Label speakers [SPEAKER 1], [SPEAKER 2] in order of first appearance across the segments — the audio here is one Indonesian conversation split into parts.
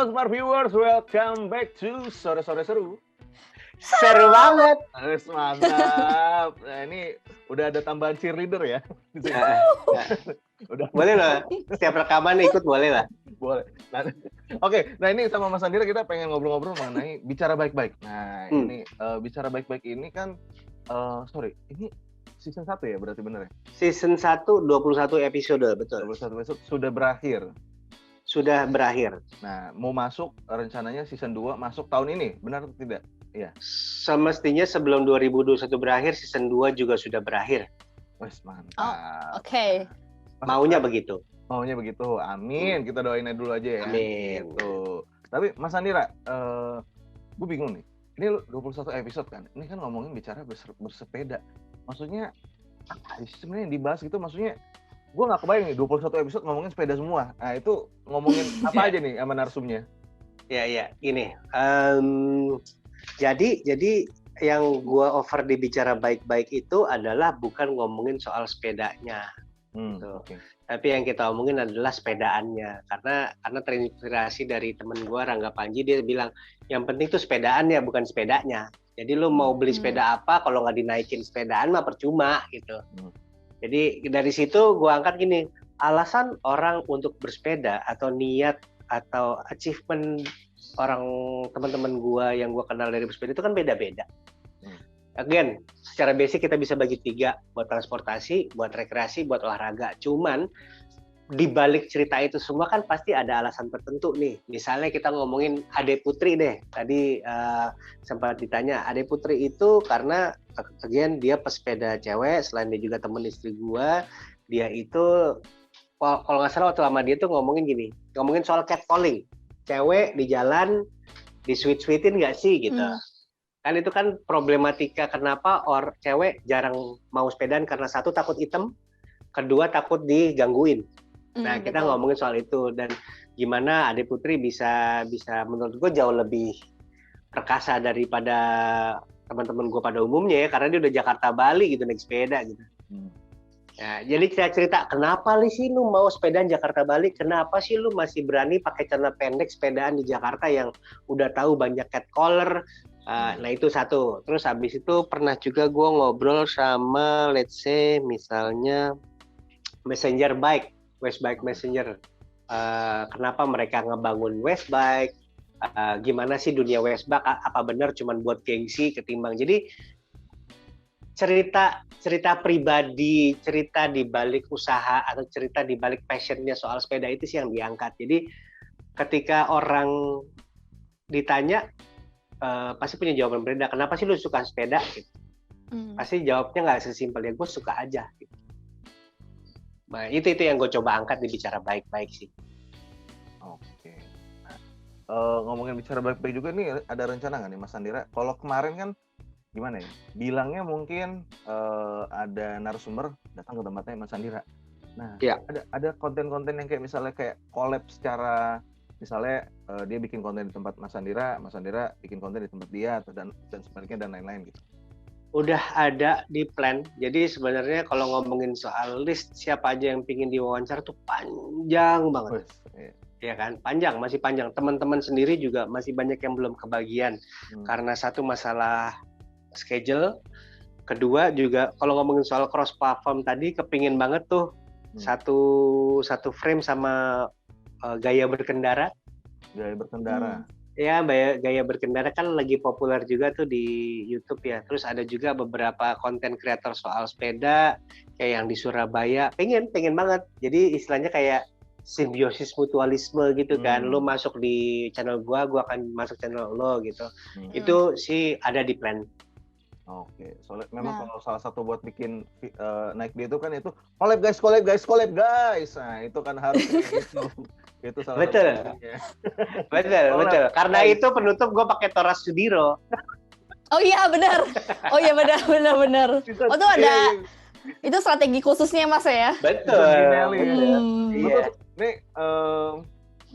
[SPEAKER 1] Halo Smart Viewers, welcome back to Sore-Sore Seru.
[SPEAKER 2] Seru banget.
[SPEAKER 1] Mantap. Nah, ini udah ada tambahan cheerleader ya. Udah.
[SPEAKER 2] Boleh loh, setiap rekaman ikut boleh lah.
[SPEAKER 1] Boleh. Nah, Oke, nah ini sama Mas Andira kita pengen ngobrol-ngobrol mengenai bicara baik-baik. Nah, ini bicara baik-baik ini kan, ini season 1 ya berarti bener ya?
[SPEAKER 2] Season 1, 21 episode, betul.
[SPEAKER 1] 21 episode sudah berakhir.
[SPEAKER 2] Sudah berakhir.
[SPEAKER 1] Nah, mau masuk rencananya season 2 masuk tahun ini, benar atau tidak? Iya.
[SPEAKER 2] Semestinya sebelum 2021 berakhir, season 2 juga sudah berakhir.
[SPEAKER 1] Wes, mantap.
[SPEAKER 3] Oh, oke.
[SPEAKER 2] Maunya begitu.
[SPEAKER 1] Maunya begitu. Amin. Kita doain aja dulu aja ya.
[SPEAKER 2] Amin.
[SPEAKER 1] Gitu. Tapi Mas Andira, gue bingung nih. Ini 21 episode kan. Ini kan ngomongin bicara bersepeda. Maksudnya apa sih sebenarnya yang dibahas gitu? Maksudnya gue nggak kebayang nih 21 episode ngomongin sepeda semua. Nah itu ngomongin apa aja nih sama narsumnya?
[SPEAKER 2] Ya, ini. Jadi yang gue offer di bicara baik-baik itu adalah bukan ngomongin soal sepedanya. Gitu.
[SPEAKER 1] Okay.
[SPEAKER 2] Tapi yang kita omongin adalah sepedaannya. Karena terinspirasi dari temen gue, Rangga Panji, dia bilang yang penting tuh sepedaannya bukan sepedanya. Jadi lu mau beli sepeda apa, kalau nggak dinaikin sepedaan mah percuma gitu. Jadi dari situ gue angkat gini, alasan orang untuk bersepeda atau niat atau achievement orang teman-teman gue yang gue kenal dari bersepeda itu kan beda-beda. Again, secara basic kita bisa bagi 3, buat transportasi, buat rekreasi, buat olahraga. Cuman di balik cerita itu semua kan pasti ada alasan tertentu nih. Misalnya kita ngomongin Ade Putri deh. Tadi sempat ditanya, Ade Putri itu karena again dia pesepeda cewek, selain dia juga temen istri gua. Dia itu kalau nggak salah waktu lama dia tuh ngomongin soal catcalling. Cewek di jalan di sweet-sweetin nggak sih gitu. Kan itu kan problematika kenapa cewek jarang mau sepedaan karena satu takut hitam, kedua takut digangguin. Nah, kita ngomongin soal itu dan gimana Ade Putri bisa menurut gue jauh lebih perkasa daripada teman-teman gue pada umumnya ya, karena dia udah Jakarta Bali gitu naik sepeda gitu. Nah, jadi cerita kenapa sih lu mau sepedaan Jakarta Bali? Kenapa sih lu masih berani pakai celana pendek sepedaan di Jakarta yang udah tahu banyak catcaller? Nah itu satu. Terus habis itu pernah juga gue ngobrol sama let's say misalnya messenger bike. Westbike Messenger, kenapa mereka ngebangun Westbike, gimana sih dunia Westbike, apa benar cuma buat gengsi ketimbang. Jadi cerita pribadi, cerita di balik usaha atau cerita di balik passionnya soal sepeda itu sih yang diangkat. Jadi ketika orang ditanya pasti punya jawaban berbeda. Kenapa sih lu suka sepeda? Gitu. Pasti jawabnya nggak sesimpel ya gue suka aja. Gitu. Nah, itu yang gue coba angkat di bicara baik-baik sih.
[SPEAKER 1] Oke. Nah, ngomongin bicara baik-baik juga nih, ada rencana nggak nih Mas Andira? Kalau kemarin kan gimana ya? Bilangnya mungkin ada narasumber datang ke tempatnya Mas Andira. Nah, ada konten-konten yang kayak misalnya kayak collab secara misalnya dia bikin konten di tempat Mas Andira bikin konten di tempat dia dan sebaliknya dan lain-lain gitu.
[SPEAKER 2] Udah ada di plan. Jadi sebenarnya kalau ngomongin soal list siapa aja yang pingin diwawancara tuh panjang banget. Ya kan? Masih panjang. Teman-teman sendiri juga masih banyak yang belum kebagian. Karena satu masalah schedule. Kedua juga kalau ngomongin soal cross platform tadi kepingin banget tuh satu frame sama gaya berkendara.
[SPEAKER 1] Gaya berkendara.
[SPEAKER 2] Ya, gaya berkendara kan lagi populer juga tuh di YouTube ya. Terus ada juga beberapa konten kreator soal sepeda kayak yang di Surabaya. Pengen banget. Jadi istilahnya kayak simbiosis mutualisme gitu kan. Lo masuk di channel gua akan masuk channel lo gitu. Itu sih ada di plan.
[SPEAKER 1] Oke, soalnya memang kalau salah satu buat bikin naik dia itu kan itu collab guys. Nah, itu kan harus itu. Itu salah
[SPEAKER 2] satu. Betul. Karena itu penutup gue pakai Tora Sudiro.
[SPEAKER 3] Oh iya benar. Oh tuh ada itu strategi khususnya Mas ya?
[SPEAKER 2] Betul.
[SPEAKER 1] Iya. Nih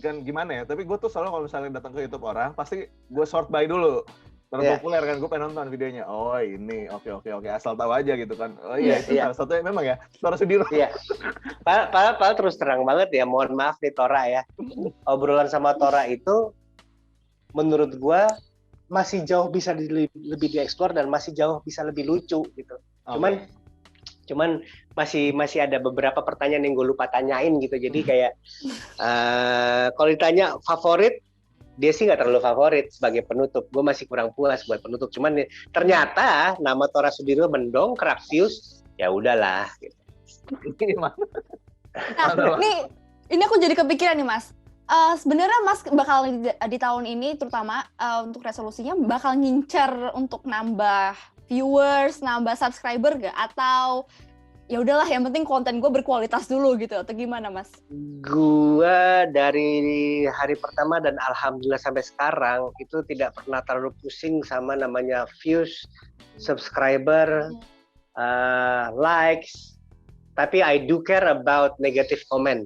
[SPEAKER 1] kan gimana ya? Tapi gue tuh selalu kalau misalnya datang ke YouTube orang pasti gue sort by dulu. Populer kan, gue pengen nonton videonya. Oh ini, oke, asal tahu aja gitu kan. Oh iya, itu salah satunya memang ya, Tora Sudiro.
[SPEAKER 2] Iya. Padahal terus terang banget ya, mohon maaf nih Tora ya. Obrolan sama Tora itu menurut gue masih jauh bisa lebih dieksplor dan masih jauh bisa lebih lucu gitu. Cuman masih ada beberapa pertanyaan yang gue lupa tanyain gitu. Jadi kayak kalau ditanya favorit, dia sih nggak terlalu favorit sebagai penutup. Gue masih kurang puas buat penutup. Cuman ternyata nama Tora Sudiro mendongkrak views, ya udahlah. Gitu.
[SPEAKER 3] Nah, ini aku jadi kepikiran nih Mas. Sebenarnya Mas bakal di tahun ini terutama untuk resolusinya bakal ngincer untuk nambah viewers, nambah subscriber gak? Atau ya udahlah yang penting konten gue berkualitas dulu gitu atau gimana Mas?
[SPEAKER 2] Gue dari hari pertama dan alhamdulillah sampai sekarang itu tidak pernah terlalu pusing sama namanya views, subscriber, likes. Tapi I do care about negative comment.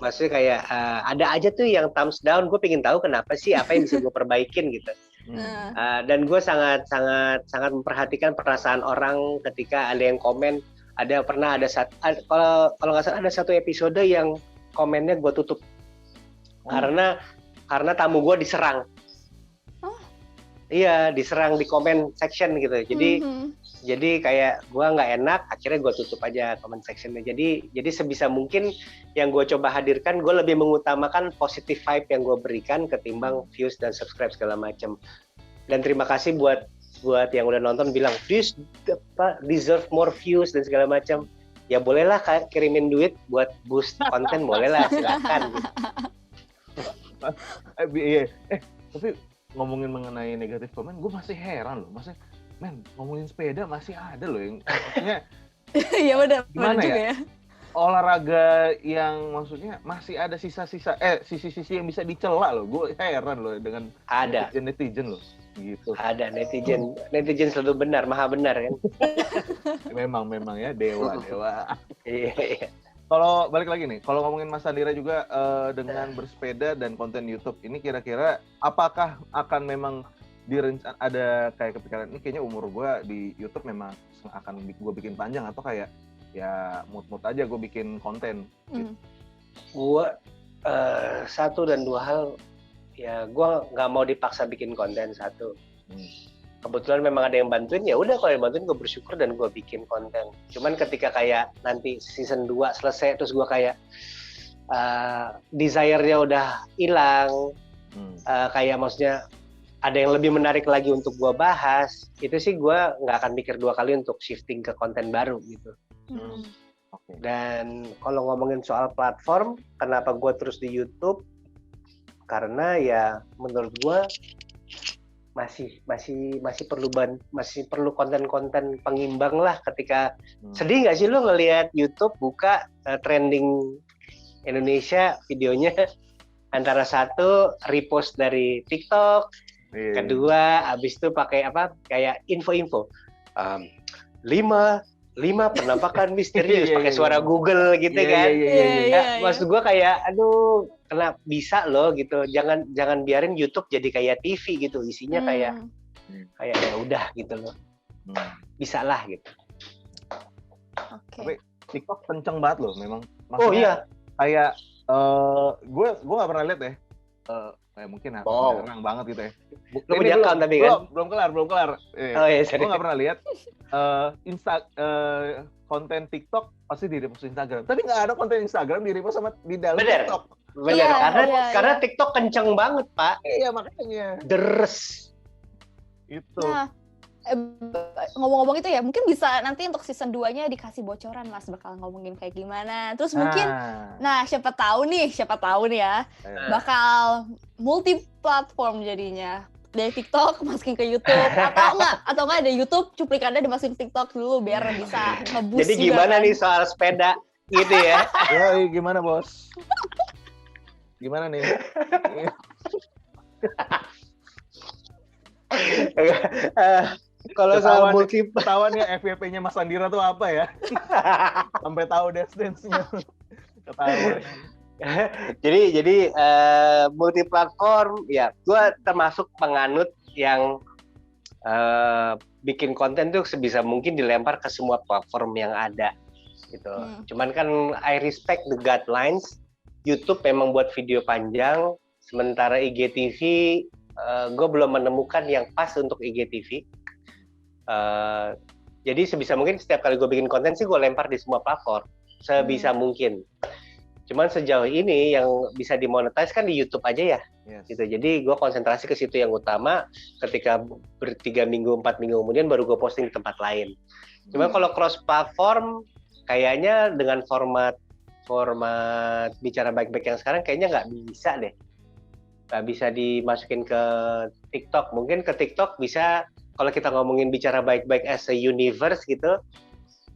[SPEAKER 2] Maksudnya kayak ada aja tuh yang thumbs down, gue pengen tahu kenapa sih, apa yang bisa gue perbaikin gitu. Dan gue sangat memperhatikan perasaan orang ketika ada yang komen. Kalau nggak salah ada satu episode yang komennya gue tutup karena tamu gue diserang. Iya, diserang di comment section gitu. Jadi kayak gue nggak enak, akhirnya gue tutup aja comment sectionnya. Jadi sebisa mungkin yang gue coba hadirkan, gue lebih mengutamakan positive vibe yang gue berikan ketimbang views dan subscribe segala macam. Dan terima kasih buat yang udah nonton bilang views deserve more views dan segala macam. Ya bolehlah kirimin duit buat boost konten, bolehlah silakan.
[SPEAKER 1] Tapi ngomongin mengenai negatif komen, gue masih heran loh, ngomongin sepeda masih ada loh yang maksudnya
[SPEAKER 3] ya benar
[SPEAKER 1] gimana
[SPEAKER 3] juga
[SPEAKER 1] ya? Olahraga yang maksudnya masih ada sisa-sisa sisi-sisi yang bisa dicela loh. Gue heran loh dengan netizen loh gitu.
[SPEAKER 2] Ada netizen selalu benar, maha benar kan.
[SPEAKER 1] memang ya dewa.
[SPEAKER 2] Iya.
[SPEAKER 1] Kalau balik lagi nih, kalau ngomongin Mas Sandira juga dengan bersepeda dan konten YouTube ini kira-kira apakah akan memang ada kayak kepikiran ini kayaknya umur gue di YouTube memang akan gue bikin panjang atau kayak ya mood aja gue bikin konten gitu.
[SPEAKER 2] Gue satu dan dua hal ya, gue nggak mau dipaksa bikin konten satu. Kebetulan memang ada yang bantuin, ya udah kalau yang bantuin gue bersyukur dan gue bikin konten. Cuman ketika kayak nanti season 2 selesai terus gue kayak desire-nya udah hilang, kayak maksudnya ada yang lebih menarik lagi untuk gue bahas, itu sih gue nggak akan mikir 2 kali untuk shifting ke konten baru gitu. Dan kalau ngomongin soal platform, kenapa gue terus di YouTube? Karena ya menurut gue masih perlu konten-konten pengimbang lah. Ketika sedih nggak sih lo ngelihat YouTube buka trending Indonesia videonya antara satu repost dari TikTok, kedua abis itu pakai apa kayak info-info 5 penampakan misterius pakai suara Google gitu kan. Maksud gue kayak aduh kenapa bisa loh gitu, jangan biarin YouTube jadi kayak TV gitu, isinya kayak ya udah gitu loh, bisa lah gitu.
[SPEAKER 1] Tapi TikTok kenceng banget loh memang.
[SPEAKER 2] Maksudnya, iya
[SPEAKER 1] kayak gue nggak pernah lihat ya, kayak mungkin jarang banget gitu ya.
[SPEAKER 2] Lu punya account tapi kan?
[SPEAKER 1] Belum kelar. Gue nggak pernah lihat konten TikTok pasti di-repost Instagram. Tapi nggak ada konten Instagram di-repost sama di dalam TikTok.
[SPEAKER 2] Bener, karena TikTok kenceng banget, Pak.
[SPEAKER 1] Iya, makanya.
[SPEAKER 2] Deres.
[SPEAKER 1] Itu.
[SPEAKER 3] Nah, ngomong-ngomong itu ya, mungkin bisa nanti untuk season 2-nya dikasih bocoran Mas bakal ngomongin kayak gimana. Terus mungkin, siapa tahu nih ya, bakal multi platform jadinya. Dari TikTok masukin ke YouTube atau enggak dari YouTube cuplikannya dimasukin TikTok dulu biar bisa nge-boost.
[SPEAKER 2] Jadi gimana nih soal sepeda gitu ya?
[SPEAKER 1] Yoi, gimana bos? Gimana nih?
[SPEAKER 2] Kalau soal multi
[SPEAKER 1] ketahuan ya FYP-nya Mas Sandira tuh apa ya? Sampai tahu dance-nya. Ketahuan.
[SPEAKER 2] Jadi multi platform ya, gue termasuk penganut yang bikin konten tuh sebisa mungkin dilempar ke semua platform yang ada gitu. Cuman kan I respect the guidelines. YouTube memang buat video panjang, Sementara IGTV, gue belum menemukan yang pas untuk IGTV. Jadi sebisa mungkin setiap kali gue bikin konten sih gue lempar di semua platform, sebisa mungkin. Cuman sejauh ini yang bisa dimonetize kan di YouTube aja ya, gitu. Jadi gue konsentrasi ke situ yang utama. Ketika 3 minggu, 4 minggu kemudian baru gue posting di tempat lain. Cuman kalau cross platform, kayaknya dengan format bicara baik-baik yang sekarang kayaknya nggak bisa deh. Nggak bisa dimasukin ke TikTok. Mungkin ke TikTok bisa, kalau kita ngomongin bicara baik-baik as a universe gitu,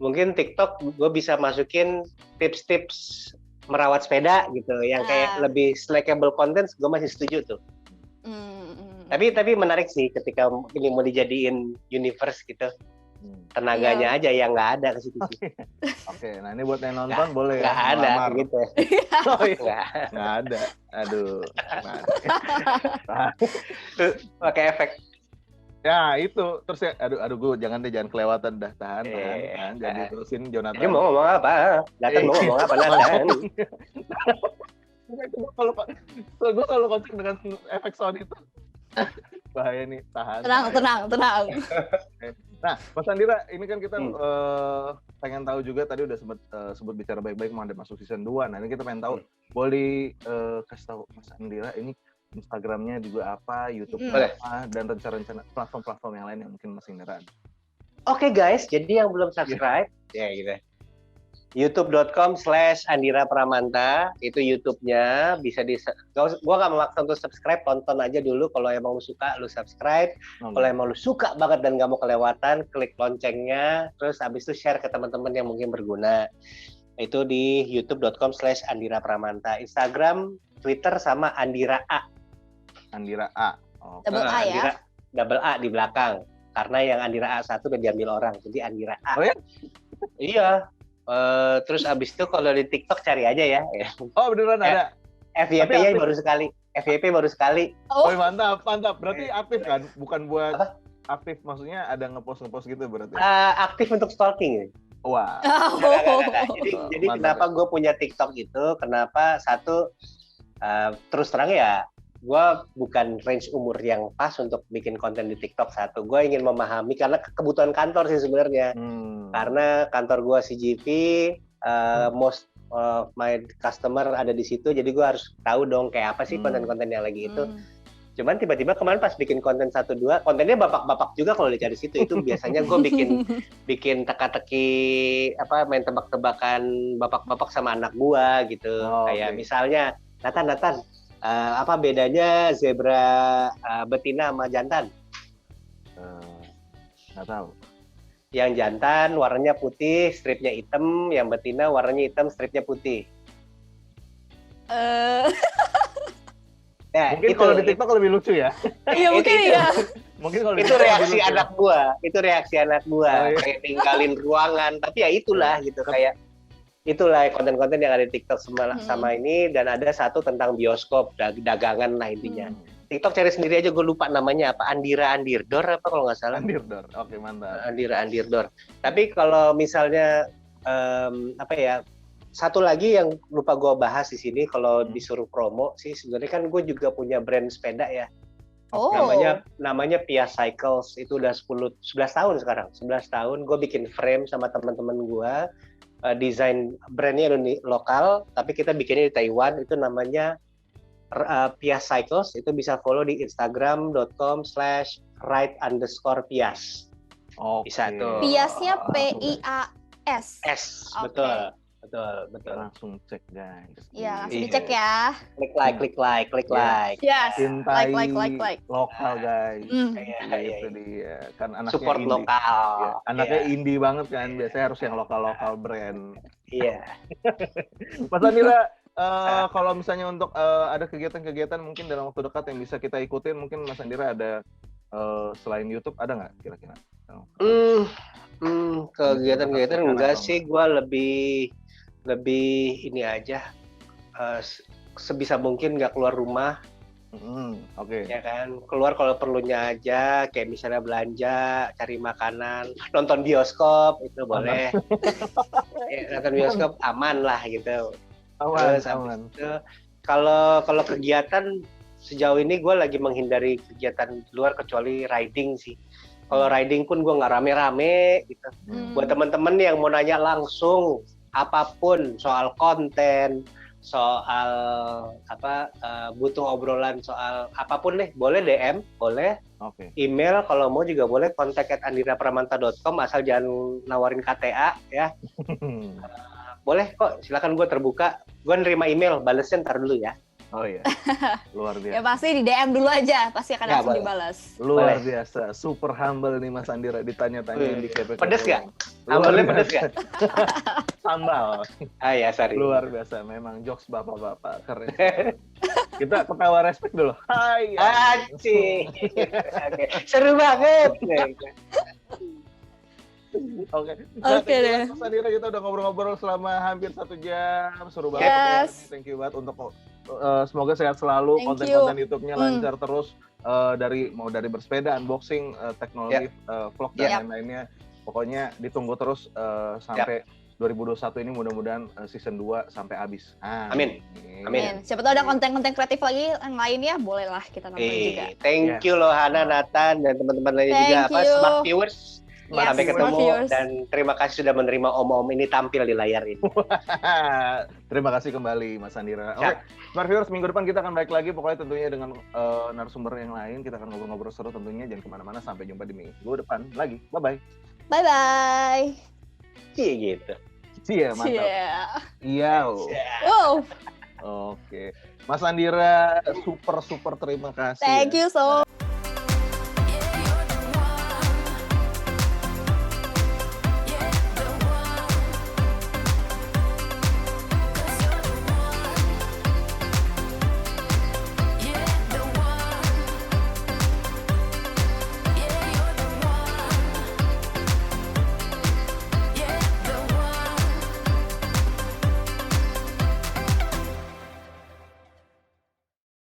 [SPEAKER 2] mungkin TikTok gue bisa masukin tips-tips merawat sepeda gitu, yang kayak lebih snackable content, gue masih setuju tuh. Tapi menarik sih ketika ini mau dijadiin universe gitu, tenaganya aja yang nggak ada ke situ sih.
[SPEAKER 1] Oke, nah ini buat yang nonton boleh ya.
[SPEAKER 2] Nggak ada gitu.
[SPEAKER 1] Nggak ada. Aduh.
[SPEAKER 2] Pakai efek.
[SPEAKER 1] Ya itu terus ya, aduh gue jangan kelewatan dah, tahan. Jadi terusin Jonathan.
[SPEAKER 2] Jadi mau ngomong apa? Datang mau ngomong apa Nathan?
[SPEAKER 1] Gue kalau konsep dengan efek sound itu bahaya nih, tahan.
[SPEAKER 3] Tenang.
[SPEAKER 1] Nah, Mas Andira, ini kan kita pengen tahu juga, tadi udah sebut bicara baik-baik mau ada masuk season 2. Nah, ini kita pengen tahu, boleh kasih tahu Mas Andira ini Instagramnya juga apa, YouTube apa, dan rencana platform-platform yang lain yang mungkin Mas Andira ada. Oke
[SPEAKER 2] guys, jadi yang belum subscribe, ya gitu. youtube.com/Andira Pramanta, itu YouTube-nya, bisa gua nggak memaksa untuk subscribe, tonton aja dulu. Kalau emang lu suka, lu subscribe. Kalau emang lu suka banget dan nggak mau kelewatan, klik loncengnya, terus abis itu share ke teman-teman yang mungkin berguna. Itu di youtube.com/Andira Pramanta. Instagram, Twitter sama Andira A.
[SPEAKER 1] Andira A.
[SPEAKER 3] Double A ya?
[SPEAKER 2] Double A di belakang. Karena yang Andira A1 udah diambil orang, jadi Andira A.
[SPEAKER 1] Oh ya?
[SPEAKER 2] Iya. Terus abis itu kalau di TikTok cari aja ya.
[SPEAKER 1] Oh beneran ada?
[SPEAKER 2] FYP-nya baru sekali. FYP baru sekali.
[SPEAKER 1] Oh mantap. Berarti aktif kan? Bukan buat aktif, maksudnya ada ngepost gitu berarti?
[SPEAKER 2] Aktif untuk stalking.
[SPEAKER 1] Wah.
[SPEAKER 2] Jadi kenapa gue punya TikTok itu? Kenapa? Satu, terus terang ya, gue bukan range umur yang pas untuk bikin konten di TikTok. Satu, gue ingin memahami karena kebutuhan kantor sih sebenarnya. Karena kantor gue CGV, most of my customer ada di situ, jadi gue harus tahu dong kayak apa sih konten-konten yang lagi itu. Cuman tiba-tiba kemarin pas bikin konten 1-2, kontennya bapak-bapak juga kalau dicari situ. Itu biasanya gue bikin teka-teki, main tebak-tebakan bapak-bapak sama anak gue gitu. Kayak misalnya, Nathan, apa bedanya zebra betina sama jantan?
[SPEAKER 1] Nggak tahu.
[SPEAKER 2] Yang jantan warnanya putih, stripnya hitam. Yang betina warnanya hitam, stripnya putih.
[SPEAKER 1] Ya, mungkin kalau di TikTok lebih lucu ya.
[SPEAKER 3] Iya mungkin ya.
[SPEAKER 1] Mungkin kalau
[SPEAKER 2] itu reaksi anak gua. Kayak tinggalin ruangan. Tapi ya itulah gitu, kayak itulah konten-konten yang ada di TikTok sama ini. Dan ada satu tentang bioskop, dagangan lah intinya. TikTok cari sendiri aja, gue lupa namanya apa, Andira Andirdor apa kalau nggak salah.
[SPEAKER 1] Andirdor, oke mantap.
[SPEAKER 2] Andira Andirdor. Tapi kalau misalnya satu lagi yang lupa gue bahas di sini, kalau disuruh promo sih, sebenarnya kan gue juga punya brand sepeda ya. Namanya Pia Cycles. Itu udah 11 tahun sekarang. 11 tahun gue bikin frame sama teman-teman gue. Desain brandnya lokal, tapi kita bikinnya di Taiwan. Itu namanya Pia Cycles. Itu bisa follow di instagram.com/ride_pias. Bisa tuh.
[SPEAKER 3] Piasnya PIAS.
[SPEAKER 2] Betul.
[SPEAKER 1] Langsung cek guys.
[SPEAKER 3] Ya, langsung dicek ya.
[SPEAKER 2] Klik like.
[SPEAKER 3] Yes.
[SPEAKER 1] Cintai
[SPEAKER 3] like.
[SPEAKER 1] lokal guys.
[SPEAKER 2] Itu
[SPEAKER 1] dia. Kan anaknya
[SPEAKER 2] support
[SPEAKER 1] indie.
[SPEAKER 2] lokal.
[SPEAKER 1] Ya, anaknya indie banget kan. Biasanya harus yang lokal brand.
[SPEAKER 2] Iya.
[SPEAKER 1] Mas Andira, kalau misalnya untuk ada kegiatan-kegiatan mungkin dalam waktu dekat yang bisa kita ikutin, mungkin Mas Andira ada selain YouTube ada nggak kira-kira?
[SPEAKER 2] Kegiatan enggak sih, gue lebih ini aja, sebisa mungkin nggak keluar rumah.
[SPEAKER 1] Oke.
[SPEAKER 2] Ya kan, keluar kalau perlunya aja, kayak misalnya belanja, cari makanan, nonton bioskop itu boleh. Nonton bioskop aman lah gitu.
[SPEAKER 1] Aman.
[SPEAKER 2] Kalau kegiatan sejauh ini gue lagi menghindari kegiatan di luar kecuali riding sih. Kalau riding pun gue nggak rame-rame gitu. Buat teman-teman yang mau nanya langsung apapun soal konten, soal butuh obrolan soal apapun deh, boleh DM, boleh email, kalau mau juga boleh kontak@andirapramanta.com, asal jangan nawarin KTA ya. Boleh kok, silakan, gue terbuka. Gue nerima email, balesnya ntar dulu ya.
[SPEAKER 1] Oh iya, luar biasa.
[SPEAKER 3] Ya pasti di DM dulu aja, pasti akan langsung dibalas.
[SPEAKER 1] Luar biasa, super humble nih Mas Andira, ditanya-tanyain di KPK.
[SPEAKER 2] Pedes gak? Hambalnya pedes gak?
[SPEAKER 1] Sambal.
[SPEAKER 2] Ah ya, sorry.
[SPEAKER 1] Luar biasa, memang jokes bapak-bapak keren. Kita ketawa respect dulu. Hai.
[SPEAKER 2] Acih. Oke. Seru banget.
[SPEAKER 1] Oke deh. Mas Andira, kita udah ngobrol-ngobrol selama hampir 1 jam, seru banget.
[SPEAKER 3] Yes.
[SPEAKER 1] Thank you banget untuk semoga sehat selalu, konten-konten YouTube-nya lancar terus, dari bersepeda, unboxing, teknologi, vlog dan lain-lainnya. Pokoknya ditunggu terus sampai 2021 ini, mudah-mudahan season 2 sampai habis.
[SPEAKER 2] Amin.
[SPEAKER 3] Siapa tahu ada konten-konten kreatif lagi yang lainnya, bolehlah kita nonton juga.
[SPEAKER 2] Thank you loh Hana, Nathan, dan teman-teman lainnya juga, Smart Viewers. Sampai ketemu dan terima kasih sudah menerima om-om ini tampil di layar ini.
[SPEAKER 1] Terima kasih kembali Mas Andira. Oke, Smart Viewers, minggu depan kita akan balik lagi, pokoknya tentunya dengan narasumber yang lain. Kita akan ngobrol-ngobrol seru tentunya, jangan kemana-mana, sampai jumpa di minggu depan lagi. Bye-bye.
[SPEAKER 3] Bye-bye.
[SPEAKER 2] Gitu.
[SPEAKER 1] Iya, mantap. Iya.
[SPEAKER 3] Wow.
[SPEAKER 1] Oke. Mas Andira, super terima kasih.
[SPEAKER 3] Thank you so